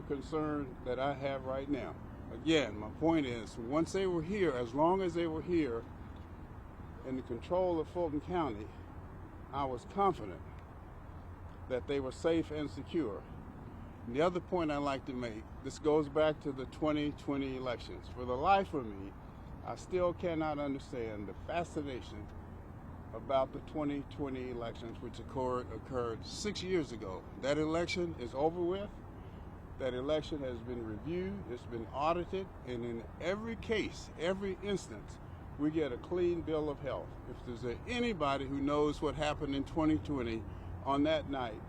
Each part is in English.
concern that I have right now. Again, my point is, once they were here, as long as they were here in the control of Fulton County, I was confident that they were safe and secure. And the other point I'd like to make, this goes back to the 2020 elections. For the life of me, I still cannot understand the fascination about the 2020 elections, which occurred 6 years ago. That election is over with. That election has been reviewed, it's been audited, and in every case, every instance, we get a clean bill of health. If there's anybody who knows what happened in 2020 on that night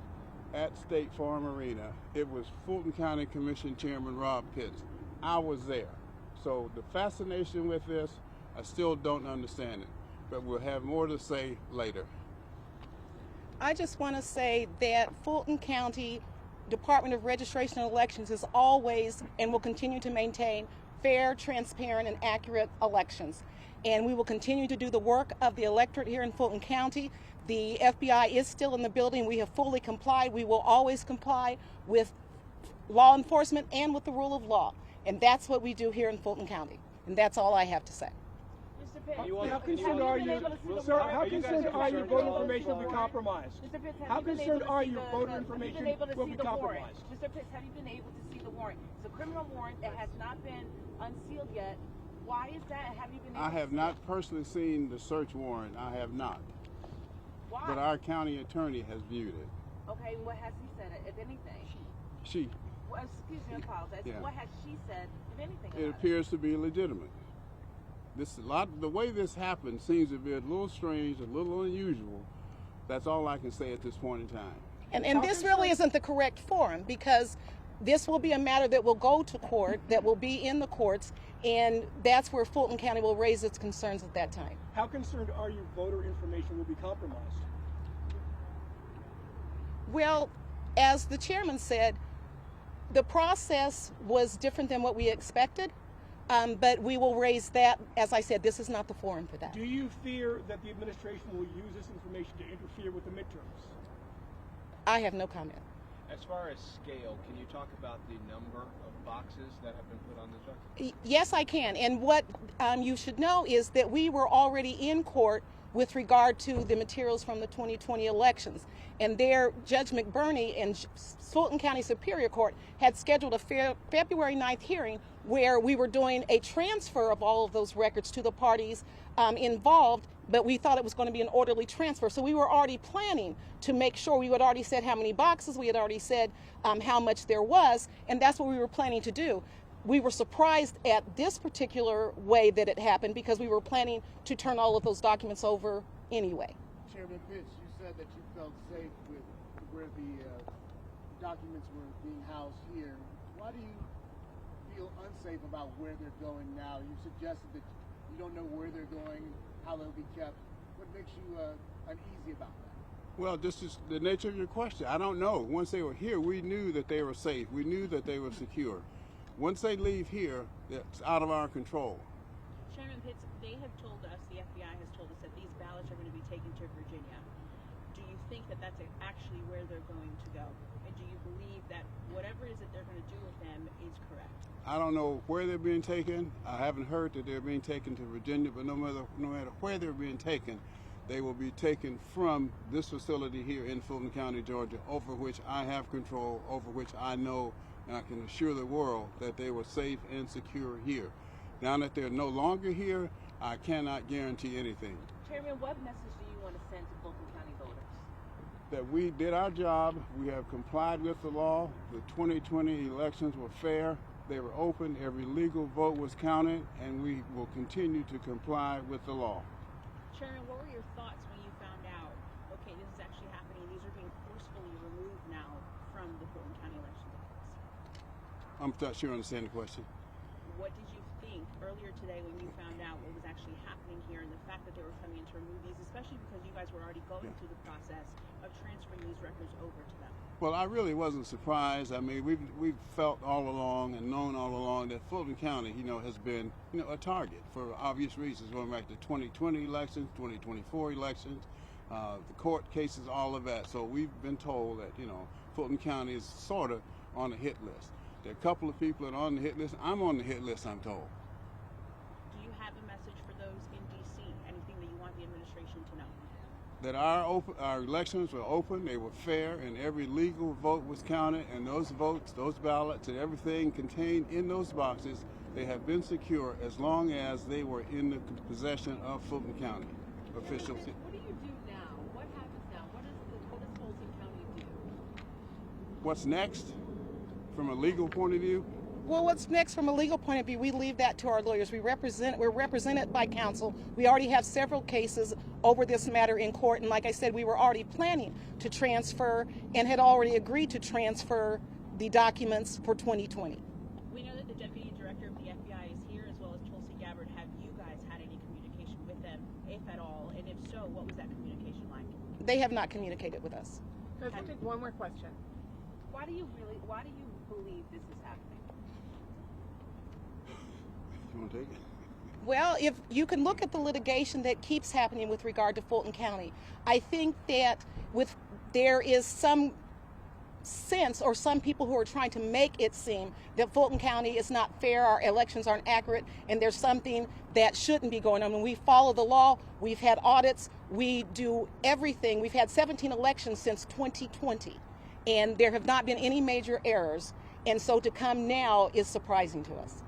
at State Farm Arena, it was Fulton County Commission Chairman Robb Pitts. I was there. So the fascination with this, I still don't understand it, but we'll have more to say later. I just want to say that Fulton County Department of Registration and Elections is always and will continue to maintain fair, transparent, and accurate elections. And we will continue to do the work of the electorate here in Fulton County. The FBI is still in the building. We have fully complied. We will always comply with law enforcement and with the rule of law. And that's what we do here in Fulton County. And that's all I have to say. How concerned are you, sir? How concerned are you voter information will be compromised? How concerned are you voter information will be compromised? Mr. Pitts, have you been able to see the warrant? It's a criminal warrant that has not been unsealed yet. Why is that? Have you been able I have not personally seen the search warrant. I have not. Why? But our county attorney has viewed it. Okay, what has he said, if anything? She. Well, excuse me, I apologize. Yeah. What has she said, if anything? It appears to be legitimate. The way this happened seems to be a little strange, a little unusual. That's all I can say at this point in time. And this really isn't the correct forum, because this will be a matter that will go to court, that will be in the courts, and that's where Fulton County will raise its concerns at that time. How concerned are you voter information will be compromised? Well, as the chairman said, the process was different than what we expected. But we will raise that. As I said, this is not the forum for that. Do you fear that the administration will use this information to interfere with the midterms? I have no comment. As far as scale, can you talk about the number of boxes that have been put on the truck? Yes, I can. And what you should know is that we were already in court with regard to the materials from the 2020 elections. And there, Judge McBurney in Fulton County Superior Court had scheduled a February 9th hearing where we were doing a transfer of all of those records to the parties involved, but we thought it was going to be an orderly transfer. So we were already planning to make sure. We had already said how many boxes, we had already said how much there was, and that's what we were planning to do. We were surprised at this particular way that it happened because we were planning to turn all of those documents over anyway. Chairman Pitts, you said that you felt safe with where the documents were being housed here. Why do you feel unsafe about where they're going now? You suggested that you don't know where they're going, how they'll be kept. What makes you uneasy about that? Well, this is the nature of your question. I don't know. Once they were here, we knew that they were safe. We knew that they were secure. Once they leave here, it's out of our control. Chairman Pitts, they have told us, the FBI has told us that these ballots are going to be taken to Virginia. Do you think that that's actually where they're going to go? And do you believe that whatever it is that they're going to do with them is correct? I don't know where they're being taken. I haven't heard that they're being taken to Virginia, but no matter where they're being taken, they will be taken from this facility here in Fulton County, Georgia, over which I have control, over which I know and I can assure the world that they were safe and secure here. Now that they're no longer here, I cannot guarantee anything. Chairman, what message do you want to send to Fulton County voters? That we did our job, we have complied with the law, the 2020 elections were fair, they were open, every legal vote was counted, and we will continue to comply with the law. Chairman, what were your thoughts when you found out, okay, this is actually happening, these are being forcefully removed now from the Fulton County election records? I'm not sure I understand the question. What did you think earlier today when you found out what was actually happening here and the fact that they were coming in to remove these, especially because you guys were already going through the process of transferring these records over to them? Well, I really wasn't surprised. I mean, we've felt all along and known all along that Fulton County, has been, a target for obvious reasons, going back to 2020 elections, 2024 elections, the court cases, all of that. So we've been told that, Fulton County is sort of on a hit list. There are a couple of people that are on the hit list. I'm on the hit list, I'm told. Do you have a message for those in D.C.? Anything that you want the administration to know? That our elections were open, they were fair, and every legal vote was counted, and those votes, those ballots, and everything contained in those boxes, they have been secure as long as they were in the possession of Fulton County officials. What do you do now? What happens now? What does Fulton County do? What's next, from a legal point of view? Well, what's next from a legal point of view, we leave that to our lawyers. We're represented by counsel. We already have several cases over this matter in court, and like I said, we were already planning to transfer and had already agreed to transfer the documents for 2020. We know that the Deputy Director of the FBI is here, as well as Tulsi Gabbard. Have you guys had any communication with them, if at all? And if so, what was that communication like? They have not communicated with us. I'll take one more question. Why do you believe this is happening? You want to take it? Well, if you can look at the litigation that keeps happening with regard to Fulton County, I think that there is some sense, or some people who are trying to make it seem that Fulton County is not fair, our elections aren't accurate, and there's something that shouldn't be going on. When we follow the law, we've had audits, we do everything. We've had 17 elections since 2020, and there have not been any major errors, and so to come now is surprising to us.